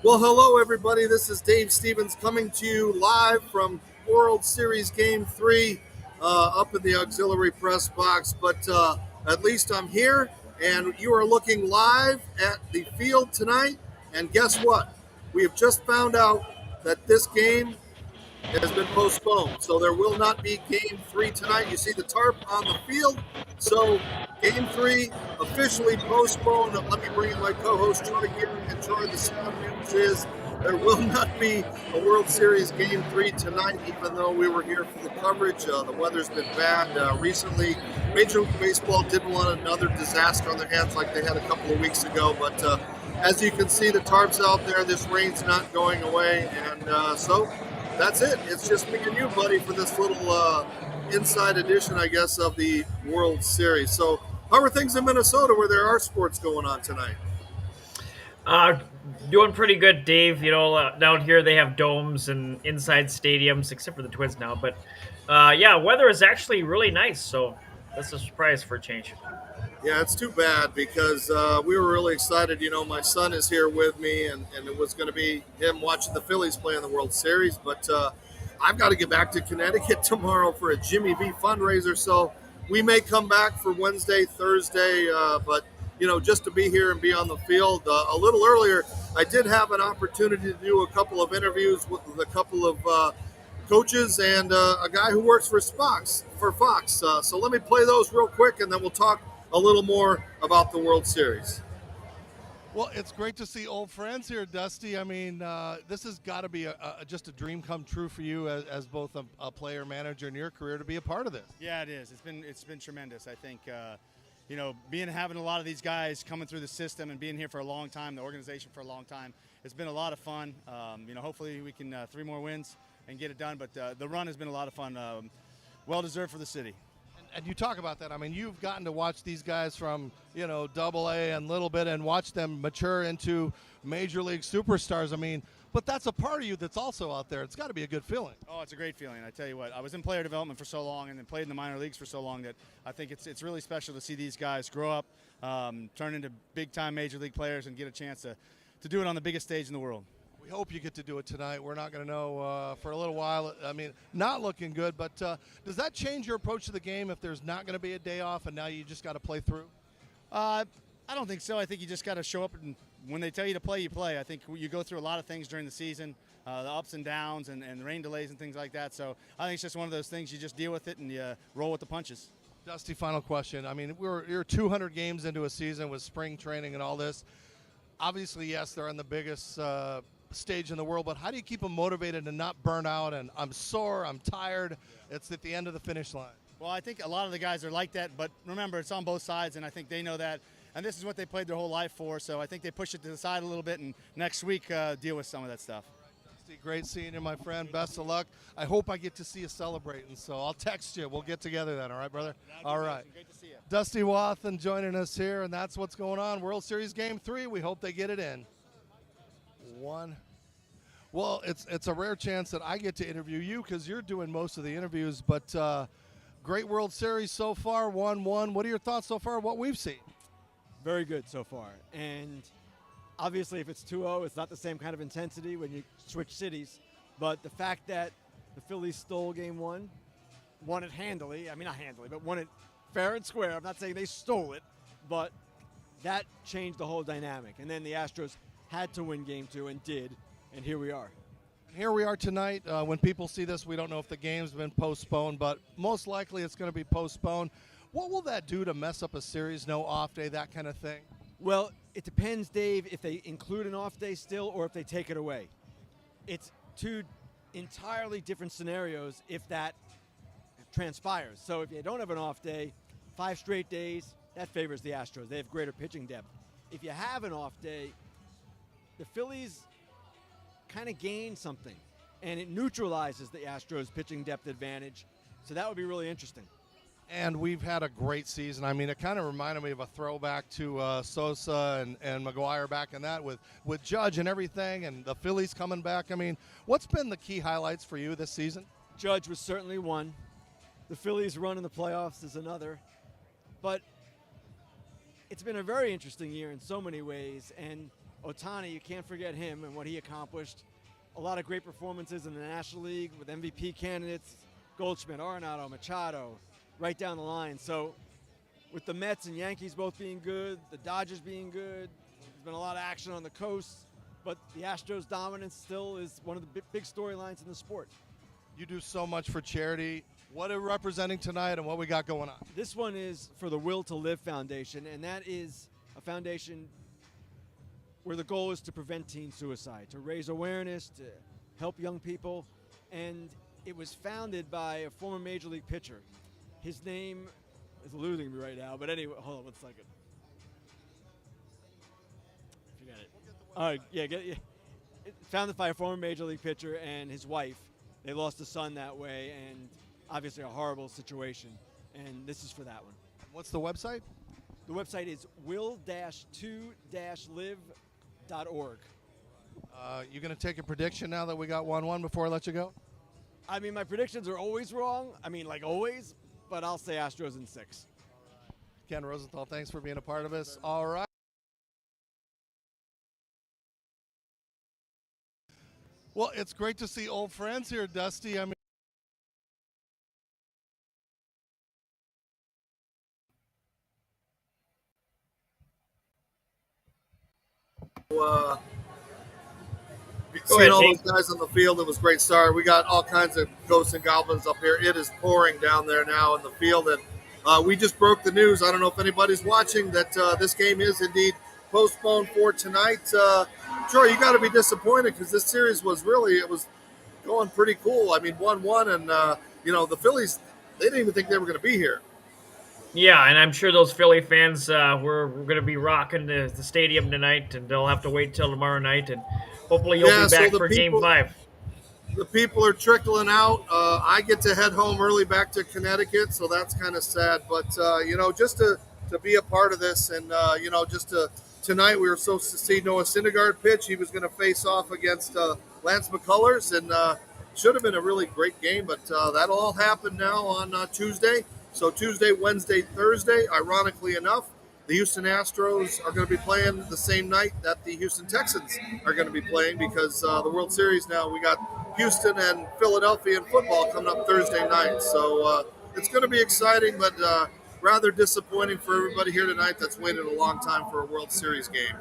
Well, hello, everybody. This is Dave Stevens coming to you live from World Series Game 3 up in the auxiliary press box. But at least I'm here, and you are looking live at the field tonight. And guess what? We have just found out that this game has been postponed. So there will not be Game 3 tonight. You see the tarp on the field. So Game 3 officially postponed. Let me bring in my co-host Troy here and Troy. The sound news is there will not be a World Series Game 3 tonight, even though we were here for the coverage. The weather's been bad recently. Major League Baseball didn't want another disaster on their hands like they had a couple of weeks ago. But as you can see, the tarp's out there. This rain's not going away. And so that's it. It's just me and you, buddy, for this little inside edition, I guess, of the World Series. So how are things in Minnesota where there are sports going on tonight? Doing pretty good, Dave. You know, down here they have domes and inside stadiums, except for the Twins now. But yeah, weather is actually really nice, so that's a surprise for a change. Yeah, it's too bad because we were really excited. You know, my son is here with me, and it was going to be him watching the Phillies play in the World Series. But I've got to get back to Connecticut tomorrow for a Jimmy V fundraiser. So we may come back for Wednesday, Thursday. But, you know, just to be here and be on the field. A little earlier, I did have an opportunity to do a couple of interviews with a couple of coaches and a guy who works for Fox. So let me play those real quick, and then we'll talk a little more about the World Series. Well, it's great to see old friends here, Dusty. I mean, this has got to be just a dream come true for you as both a player, manager in your career to be a part of this. Yeah, it is. It's been tremendous. I think, you know, having a lot of these guys coming through the system and being here for a long time, the organization for a long time, it's been a lot of fun. You know, hopefully we can 3 more wins and get it done. But the run has been a lot of fun. Well deserved for the city. And you talk about that. I mean, you've gotten to watch these guys from, you know, Double-A and little bit and watch them mature into major league superstars. I mean, but that's a part of you that's also out there. It's got to be a good feeling. Oh, it's a great feeling. I tell you what, I was in player development for so long and then played in the minor leagues for so long that I think it's really special to see these guys grow up, turn into big-time major league players and get a chance to do it on the biggest stage in the world. We hope you get to do it tonight. We're not going to know for a little while. I mean, not looking good, but does that change your approach to the game if there's not going to be a day off and now you just got to play through? I don't think so. I think you just got to show up, and when they tell you to play, you play. I think you go through a lot of things during the season, the ups and downs and rain delays and things like that. So I think it's just one of those things. You just deal with it and you roll with the punches. Dusty, final question. I mean, you're 200 games into a season with spring training and all this. Obviously, yes, they're on the biggest stage in the world, but how do you keep them motivated and not burn out and I'm sore, I'm tired, it's at the end of the finish line? Well, I think a lot of the guys are like that, but remember, it's on both sides, and I think they know that, and this is what they played their whole life for, so I think they push it to the side a little bit, and next week deal with some of that stuff. Dusty, great seeing you, my friend. Best of luck. I hope I get to see you celebrating, so I'll text you. We'll get together then, all right, brother? All right. Great to see you. Dusty Wathan joining us here, and that's what's going on. World Series Game 3. We hope they get it in. One. Well, it's a rare chance that I get to interview you because you're doing most of the interviews, but great World Series so far, 1-1. What are your thoughts so far, what we've seen? Very good so far. And obviously if it's 2-0, it's not the same kind of intensity when you switch cities. But the fact that the Phillies stole Game 1, won it handily. I mean, not handily, but won it fair and square. I'm not saying they stole it, but that changed the whole dynamic. And then the Astros had to win Game 2 and did. And here we are. Here we are tonight. When people see this, we don't know if the game's been postponed, but most likely it's going to be postponed. What will that do to mess up a series, no off day, that kind of thing? Well, it depends, Dave, if they include an off day still or if they take it away. It's 2 entirely different scenarios if that transpires. So if you don't have an off day, 5 straight days, that favors the Astros. They have greater pitching depth. If you have an off day, the Phillies kind of gain something, and it neutralizes the Astros' pitching depth advantage. So that would be really interesting. And we've had a great season. I mean, it kind of reminded me of a throwback to Sosa and McGuire back in that with Judge and everything, and the Phillies coming back. I mean, what's been the key highlights for you this season? Judge was certainly one. The Phillies' run in the playoffs is another. But it's been a very interesting year in so many ways. And Ohtani, you can't forget him and what he accomplished. A lot of great performances in the National League with MVP candidates, Goldschmidt, Arenado, Machado, right down the line. So with the Mets and Yankees both being good, the Dodgers being good, there's been a lot of action on the coast, but the Astros' dominance still is one of the big storylines in the sport. You do so much for charity. What are we representing tonight and what we got going on? This one is for the Will to Live Foundation, and that is a foundation where the goal is to prevent teen suicide, to raise awareness, to help young people. And it was founded by a former Major League pitcher. His name is eluding me right now, but anyway, hold on 1 second. Forget it. All right, yeah. Founded by a former Major League pitcher and his wife. They lost a son that way, and obviously a horrible situation. And this is for that one. What's the website? The website is will-2-live.org. You going to take a prediction now that we got 1-1 before I let you go? I mean, my predictions are always wrong. I mean, like always, but I'll say Astros in 6. Ken Rosenthal, thanks for being a part of this. All right. Well, it's great to see old friends here, Dusty. I mean, seeing all those guys on the field, it was a great start. We got all kinds of ghosts and goblins up here. It is pouring down there now in the field, and we just broke the news. I don't know if anybody's watching that this game is indeed postponed for tonight. Troy, you got to be disappointed because this series was going pretty cool. I mean, 1-1, and the Phillies, they didn't even think they were going to be here. Yeah, and I'm sure those Philly fans we're going to be rocking the stadium tonight, and they'll have to wait till tomorrow night, and hopefully you'll be back for Game 5. The people are trickling out. I get to head home early back to Connecticut, so that's kind of sad. But, just to be a part of this and, tonight we were supposed to see Noah Syndergaard pitch. He was going to face off against Lance McCullers, and should have been a really great game, but that'll all happen now on Tuesday. So Tuesday, Wednesday, Thursday, ironically enough, the Houston Astros are going to be playing the same night that the Houston Texans are going to be playing because the World Series now, we got Houston and Philadelphia in football coming up Thursday night. So it's going to be exciting, but rather disappointing for everybody here tonight that's waited a long time for a World Series game.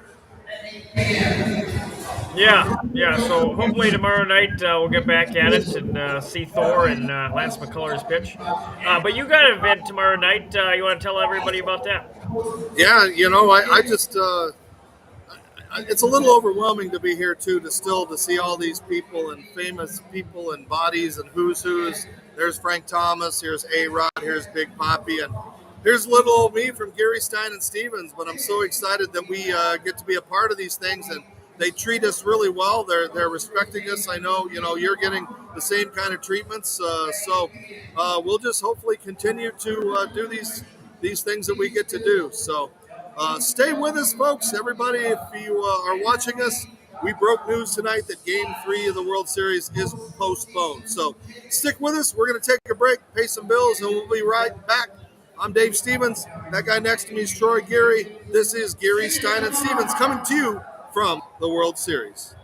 Yeah. So hopefully tomorrow night we'll get back at it and see Thor and Lance McCullers pitch. But you got an event tomorrow night. You want to tell everybody about that? Yeah, I just it's a little overwhelming to be here too, to see all these people and famous people and bodies and who's. There's Frank Thomas. Here's A-Rod. Here's Big Papi, and here's little old me from Geary, Stein and Stevens. But I'm so excited that we get to be a part of these things, and they treat us really well. They're respecting us. I know, you're getting the same kind of treatments. So we'll just hopefully continue to do these things that we get to do. So stay with us, folks. Everybody, if you are watching us, we broke news tonight that Game 3 of the World Series is postponed. So stick with us. We're going to take a break, pay some bills, and we'll be right back. I'm Dave Stevens. That guy next to me is Troy Geary. This is Geary, Stein and Stevens coming to you from the World Series.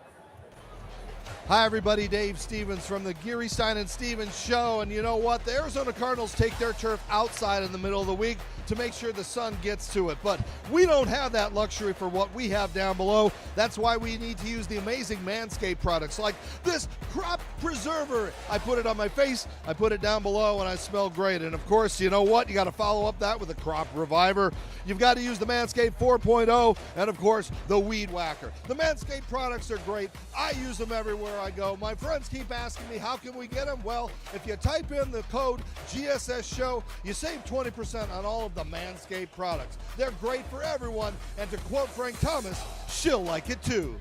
Hi, everybody. Dave Stevens from the Geary, Stein and Stevens Show. And you know what? The Arizona Cardinals take their turf outside in the middle of the week to make sure the sun gets to it. But we don't have that luxury for what we have down below. That's why we need to use the amazing Manscaped products like this crop preserver. I put it on my face, I put it down below, and I smell great. And of course, you know what? You got to follow up that with a crop reviver. You've got to use the Manscaped 4.0 and of course the Weed Whacker. The Manscaped products are great. I use them everywhere I go. My friends keep asking me, how can we get them? Well, if you type in the code GSS Show, you save 20% on all of the Manscaped products. They're great for everyone, and to quote Frank Thomas, she'll like it too.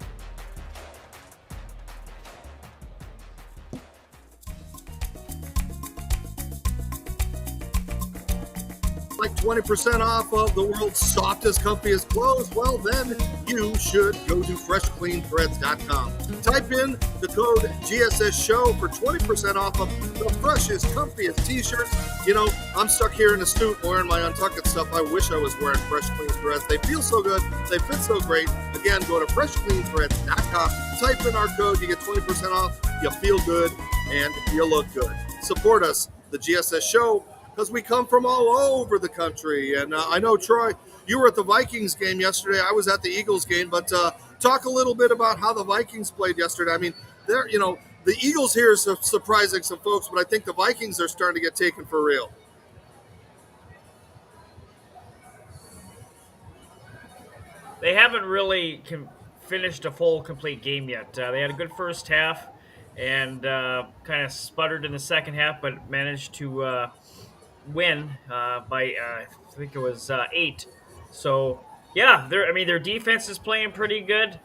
like 20% off of the world's softest, comfiest clothes, well, then you should go to freshcleanthreads.com. Type in the code GSS Show for 20% off of the freshest, comfiest t-shirts. You know, I'm stuck here in a suit wearing my Untucked stuff. I wish I was wearing Fresh Clean Threads. They feel so good. They fit so great. Again, go to freshcleanthreads.com. Type in our code. You get 20% off. You feel good and you look good. Support us, the GSS Show, because we come from all over the country. And I know, Troy, you were at the Vikings game yesterday. I was at the Eagles game. But talk a little bit about how the Vikings played yesterday. I mean, they're, you know, the Eagles here is surprising some folks, but I think the Vikings are starting to get taken for real. They haven't really finished a full, complete game yet. They had a good first half and kind of sputtered in the second half, but managed to win by I think it was 8. So yeah, their defense is playing pretty good.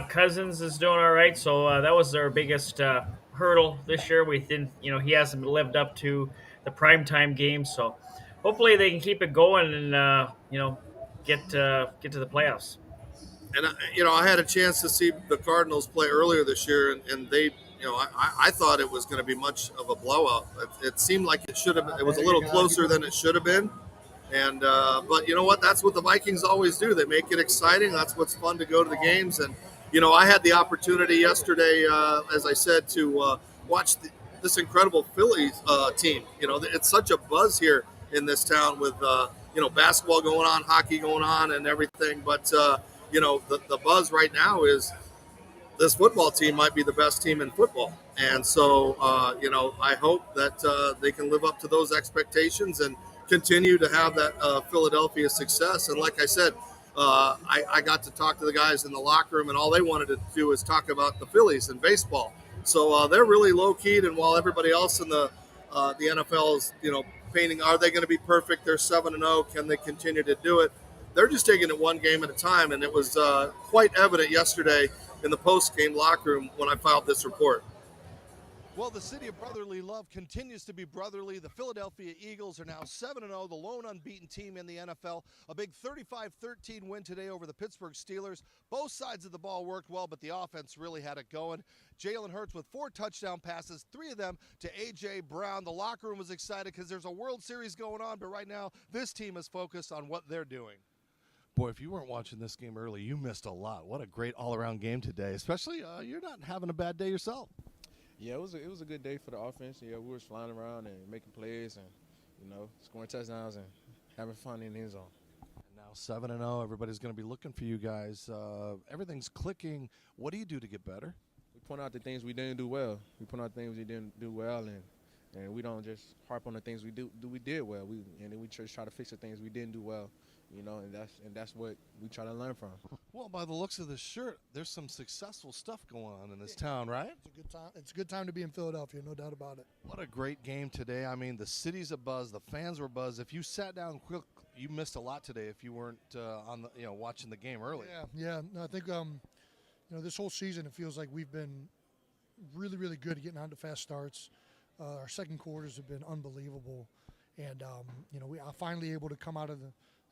Cousins is doing all right. So that was their biggest hurdle this year. We think he hasn't lived up to the primetime game. So hopefully they can keep it going and get to the playoffs. And I had a chance to see the Cardinals play earlier this year, and they. I thought it was going to be much of a blowout. It seemed like it should have. It was a little closer than it should have been. And but you know what? That's what the Vikings always do. They make it exciting. That's what's fun to go to the games. And I had the opportunity yesterday, as I said, to watch this incredible Phillies team. It's such a buzz here in this town with basketball going on, hockey going on, and everything. But the buzz right now is this football team might be the best team in football. And so, I hope that they can live up to those expectations and continue to have that Philadelphia success. And like I said, I got to talk to the guys in the locker room, and all they wanted to do was talk about the Phillies and baseball. So they're really low-keyed, and while everybody else in the NFL is, painting, are they going to be perfect? They're 7-0. Can they continue to do it? They're just taking it one game at a time, and it was quite evident yesterday in the post-game locker room when I filed this report. Well, the city of brotherly love continues to be brotherly. The Philadelphia Eagles are now 7-0, the lone unbeaten team in the NFL. A big 35-13 win today over the Pittsburgh Steelers. Both sides of the ball worked well, but the offense really had it going. Jalen Hurts with 4 touchdown passes, 3 of them to A.J. Brown. The locker room was excited because there's a World Series going on, but right now this team is focused on what they're doing. Boy, if you weren't watching this game early, you missed a lot. What a great all-around game today, especially you're not having a bad day yourself. Yeah, it was a good day for the offense. Yeah, we were flying around and making plays and, scoring touchdowns and having fun in the end zone. And now 7-0, everybody's going to be looking for you guys. Everything's clicking. What do you do to get better? We point out the things we didn't do well. We point out things we didn't do well, and we don't just harp on the things we did well. And then we just try to fix the things we didn't do well. And that's what we try to learn from. Well, by the looks of this shirt, there's some successful stuff going on in this town, right? It's a good time. It's a good time to be in Philadelphia, no doubt about it. What a great game today. I mean, the city's abuzz, the fans were buzzed. If you sat down quick, you missed a lot today if you weren't watching the game early. Yeah. No, I think this whole season it feels like we've been really, really good at getting on to fast starts. Our second quarters have been unbelievable, and we are finally able to come out of the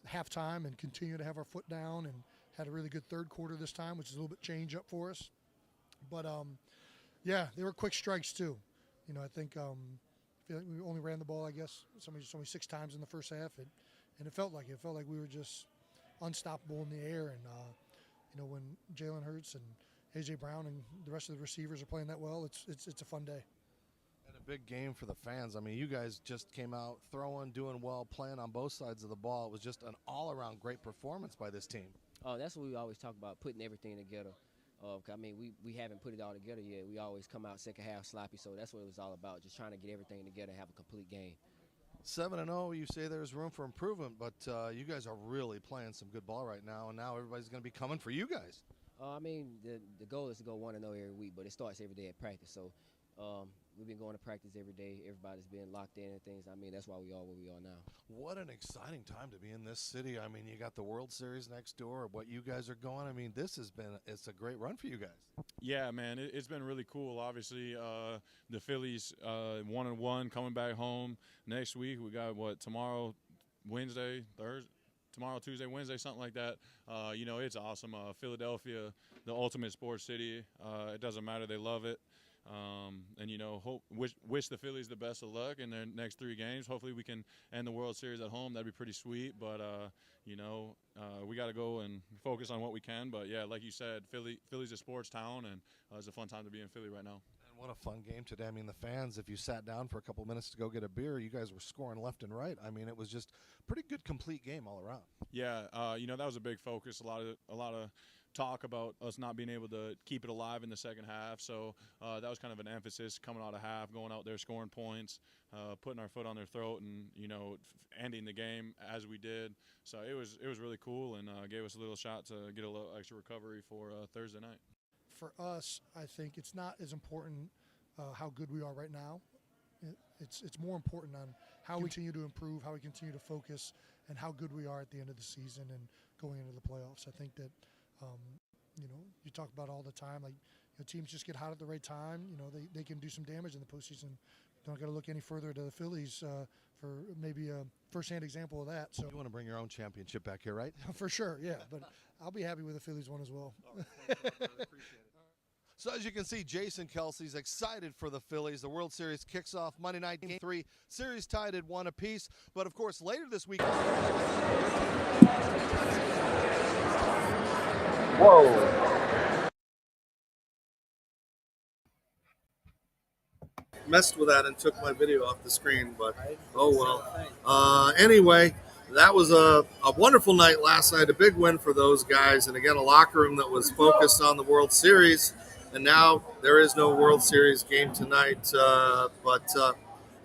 halftime and continue to have our foot down, and had a really good third quarter this time, which is a little bit change up for us. But they were quick strikes too. I think we only ran the ball, I guess, only 6 times in the first half, and it felt like we were just unstoppable in the air. And when Jalen Hurts and A.J. Brown and the rest of the receivers are playing that well, it's a fun day. And a big game for the fans. I mean, you guys just came out throwing, doing well, playing on both sides of the ball. It was just an all-around great performance by this team. Oh, that's what we always talk about, putting everything together. We haven't put it all together yet. We always come out second half sloppy, so that's what it was all about, just trying to get everything together and have a complete game. 7-0, you say there's room for improvement, but you guys are really playing some good ball right now, and now everybody's going to be coming for you guys. The goal is to go 1-0 every week, but it starts every day at practice. So we've been going to practice every day. Everybody's been locked in and things. That's why we are where we are now. What an exciting time to be in this city. You got the World Series next door, what you guys are going. It's a great run for you guys. Yeah, man, it's been really cool. Obviously, the Phillies 1-1 coming back home next week. We got tomorrow, Wednesday, Thursday, tomorrow, Tuesday, Wednesday, something like that. You know, it's awesome. Philadelphia, the ultimate sports city. It doesn't matter. They love it. And, you know, wish the Phillies the best of luck in their next 3 games. Hopefully we can end the World Series at home. That'd be pretty sweet. But, you know, we got to go and focus on what we can. But, yeah, like you said, Philly's a sports town, and it's a fun time to be in Philly right now. And what a fun game today. I mean, the fans, if you sat down for a couple minutes to go get a beer, you guys were scoring left and right. I mean, it was just a pretty good, complete game all around. Yeah, you know, that was a big focus. A lot of talk about us not being able to keep it alive in the second half. So that was kind of an emphasis coming out of half, going out there, scoring points, putting our foot on their throat, and, you know, ending the game as we did. So it was really cool, and gave us a little shot to get a little extra recovery for Thursday night. For us, I think it's not as important how good we are right now. It's more important on how we continue to improve, how we continue to focus, and how good we are at the end of the season and going into the playoffs. I think that you know, you talk about all the time, like, you know, teams just get hot at the right time. You know, they can do some damage in the postseason. Don't got to look any further to the Phillies for maybe a first-hand example of that. So you want to bring your own championship back here, right? For sure, yeah. But I'll be happy with the Phillies one as well. Appreciate it. So as you can see, Jason Kelsey's excited for the Phillies. The World Series kicks off Monday night, Game 3. Series tied at 1 apiece. But, of course, later this week. Whoa. Messed with that and took my video off the screen, but oh well. Anyway, that was a wonderful night last night, a big win for those guys. And again, a locker room that was focused on the World Series. And now there is no World Series game tonight. But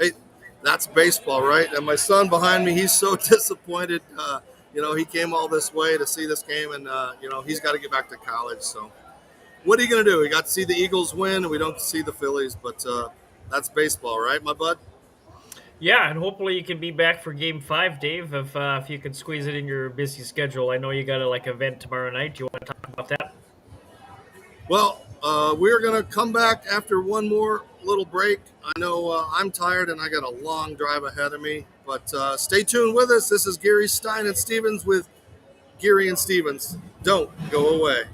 hey, that's baseball, right? And my son behind me, he's so disappointed. You know, he came all this way to see this game, and, you know, he's got to get back to college. So what are you going to do? We got to see the Eagles win, and we don't see the Phillies. But that's baseball, right, my bud? Yeah, and hopefully you can be back for Game 5, Dave, if you can squeeze it in your busy schedule. I know you got a event tomorrow night. Do you want to talk about that? Well, we're going to come back after one more little break. I know I'm tired and I got a long drive ahead of me, but stay tuned with us. This is Geary, Stein and Stevens with Geary and Stevens. Don't go away.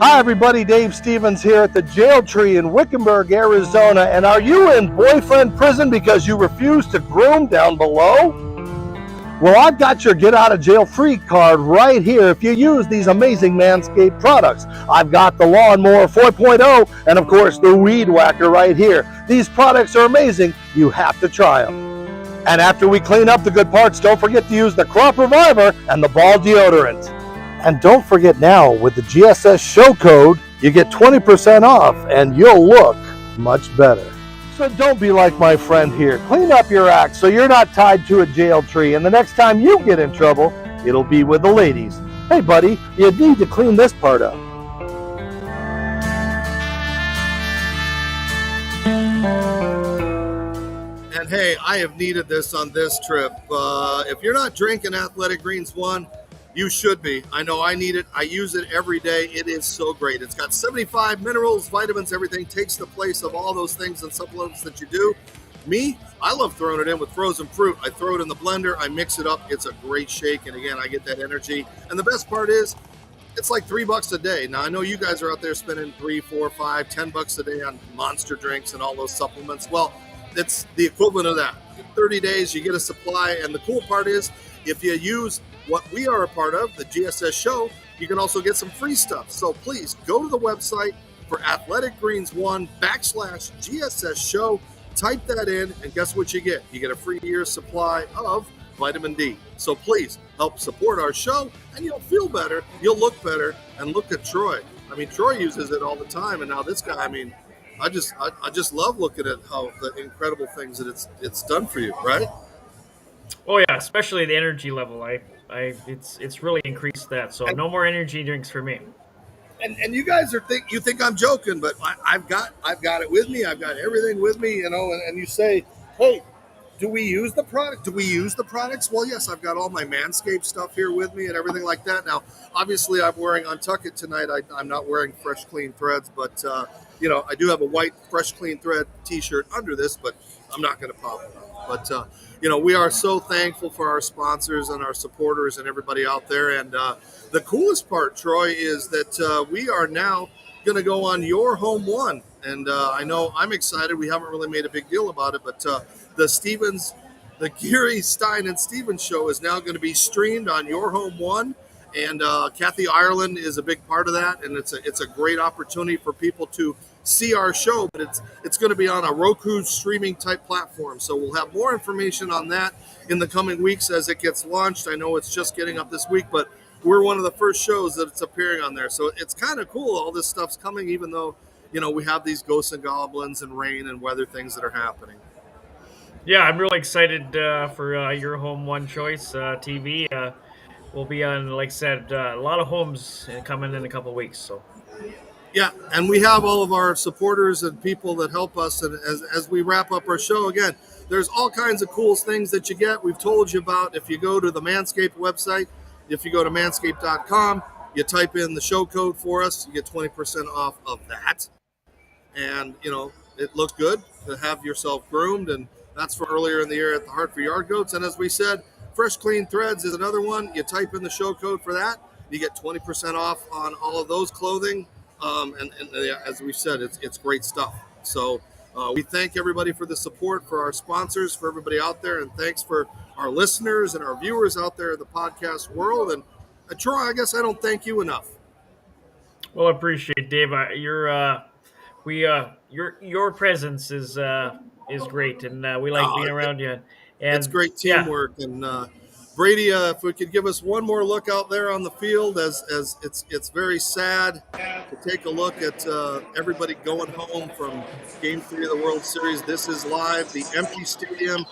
Hi, everybody. Dave Stevens here at the Jail Tree in Wickenburg, Arizona. And are you in boyfriend prison because you refuse to groom down below? Well, I've got your get out of jail free card right here if you use these amazing Manscaped products. I've got the Lawnmower 4.0 and, of course, the Weed Whacker right here. These products are amazing. You have to try them. And after we clean up the good parts, don't forget to use the Crop Reviver and the Ball Deodorant. And don't forget now, with the GSS Show code, you get 20% off and you'll look much better. So don't be like my friend here. Clean up your act so you're not tied to a jail tree, and the next time you get in trouble, it'll be with the ladies. Hey buddy, you need to clean this part up. And hey, I have needed this on this trip. If you're not drinking Athletic Greens 1, you should be. I know I need it. I use it every day. It is so great. It's got 75 minerals, vitamins, everything. Takes the place of all those things and supplements that you do. Me, I love throwing it in with frozen fruit. I throw it in the blender. I mix it up. It's a great shake. And again, I get that energy. And the best part is, it's like $3 a day. Now, I know you guys are out there spending $3, $4, $5, $10 a day on Monster drinks and all those supplements. Well, it's the equivalent of that. In 30 days, you get a supply. And the cool part is, if you use what we are a part of, the GSS Show, you can also get some free stuff. So please go to the website for Athletic Greens 1 /GSS Show. Type that in, and guess what you get? You get a free year's supply of vitamin D. So please help support our show, and you'll feel better, you'll look better, and look at Troy. I mean, Troy uses it all the time, and now this guy, I mean, I just love looking at how the incredible things that it's done for you, right? Oh yeah, especially the energy level. It's really increased that. So no more energy drinks for me. And you guys you think I'm joking, but I've got it with me. I've got everything with me, you know. And you say, hey, Do we use the product? Do we use the products? Well, yes, I've got all my Manscaped stuff here with me and everything like that. Now, obviously, I'm wearing Untuck It tonight. I'm not wearing Fresh Clean Threads, but I do have a white Fresh Clean Thread T-shirt under this, but I'm not going to pop it up. But we are so thankful for our sponsors and our supporters and everybody out there. And the coolest part, Troy, is that we are now going to go on Your Home One. And I know I'm excited. We haven't really made a big deal about it, but the Geary, Stein and Stevens show is now going to be streamed on Your Home One, and Kathy Ireland is a big part of that, and it's a great opportunity for people to see our show. But it's going to be on a Roku streaming type platform, so we'll have more information on that in the coming weeks as it gets launched. I know it's just getting up this week, but we're one of the first shows that it's appearing on there, so it's kind of cool. All this stuff's coming, even though we have these ghosts and goblins and rain and weather things that are happening. Yeah, I'm really excited for Your Home One Choice TV. We'll be on, like I said, a lot of homes coming in a couple of weeks. So, yeah, and we have all of our supporters and people that help us. And as we wrap up our show, again, there's all kinds of cool things that you get. We've told you about. If you go to the Manscaped website, if you go to manscaped.com, you type in the show code for us, you get 20% off of that. And, it looks good to have yourself groomed, and that's for earlier in the year at the Hartford Yard Goats. And as we said, Fresh Clean Threads is another one. You type in the show code for that. You get 20% off on all of those clothing. And as we said, it's great stuff. So we thank everybody for the support, for our sponsors, for everybody out there. And thanks for our listeners and our viewers out there in the podcast world. And Troy, I guess I don't thank you enough. Well, I appreciate it, Dave. Your presence is great, and we like being around you. And it's great teamwork. Yeah. And Brady, if we could give us one more look out there on the field, as it's very sad to take a look at everybody going home from Game 3 of the World Series. This is live, the empty stadium.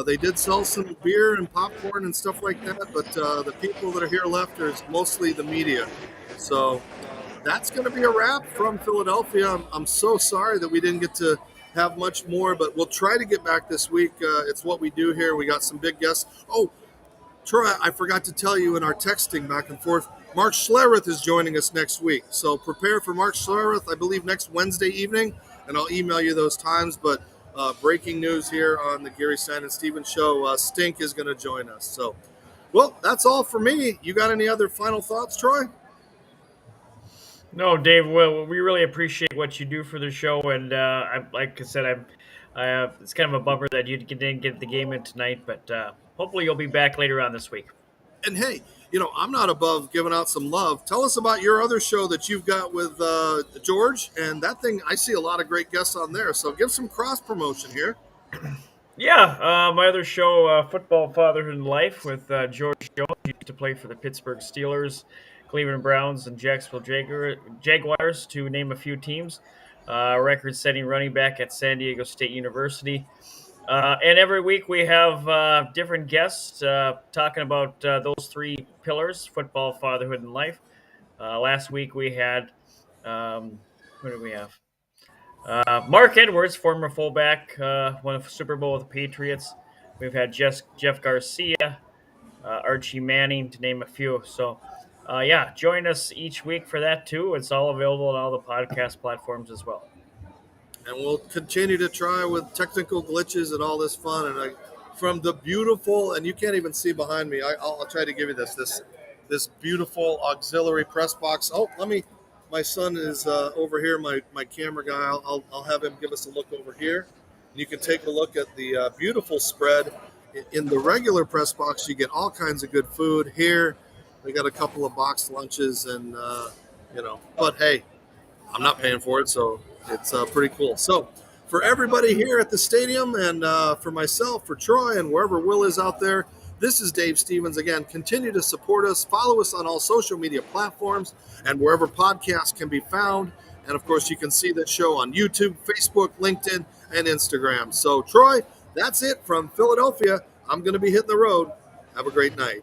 They did sell some beer and popcorn and stuff like that, but the people that are here left are mostly the media. So that's going to be a wrap from Philadelphia. I'm so sorry that we didn't get to have much more, but we'll try to get back this week. It's what we do here. We got some big guests. Oh, Troy, I forgot to tell you in our texting back and forth, Mark Schlereth is joining us next week. So prepare for Mark Schlereth, I believe, next Wednesday evening, and I'll email you those times. But breaking news here on the Geary, Stein and Stevens show, Stink is going to join us. So, well, that's all for me. You got any other final thoughts, Troy? No, Dave. Well, we really appreciate what you do for the show, and like I said, it's kind of a bummer that you didn't get the game in tonight, but hopefully you'll be back later on this week. And hey, I'm not above giving out some love. Tell us about your other show that you've got with George, and that thing, I see a lot of great guests on there, so give some cross promotion here. Yeah, my other show, Football, Fatherhood, and Life, with George Jones. He used to play for the Pittsburgh Steelers, Cleveland Browns, and Jacksonville Jaguars, to name a few teams. Record-setting running back at San Diego State University. And every week we have different guests talking about those three pillars: football, fatherhood, and life. Last week we had, who did we have? Mark Edwards, former fullback, won a Super Bowl with the Patriots. We've had Jeff Garcia, Archie Manning, to name a few. So, join us each week for that too. It's all available on all the podcast platforms as well. And we'll continue to try with technical glitches and all this fun. And from the beautiful, and you can't even see behind me, I'll try to give you this beautiful auxiliary press box. Oh, my son is over here, my camera guy. I'll have him give us a look over here. And you can take a look at the beautiful spread. In the regular press box, you get all kinds of good food. Here, we got a couple of boxed lunches and, but hey, I'm not paying for it, so it's pretty cool. So for everybody here at the stadium and for myself, for Troy, and wherever Will is out there, this is Dave Stevens. Again, continue to support us. Follow us on all social media platforms and wherever podcasts can be found. And, of course, you can see that show on YouTube, Facebook, LinkedIn, and Instagram. So, Troy, that's it from Philadelphia. I'm going to be hitting the road. Have a great night.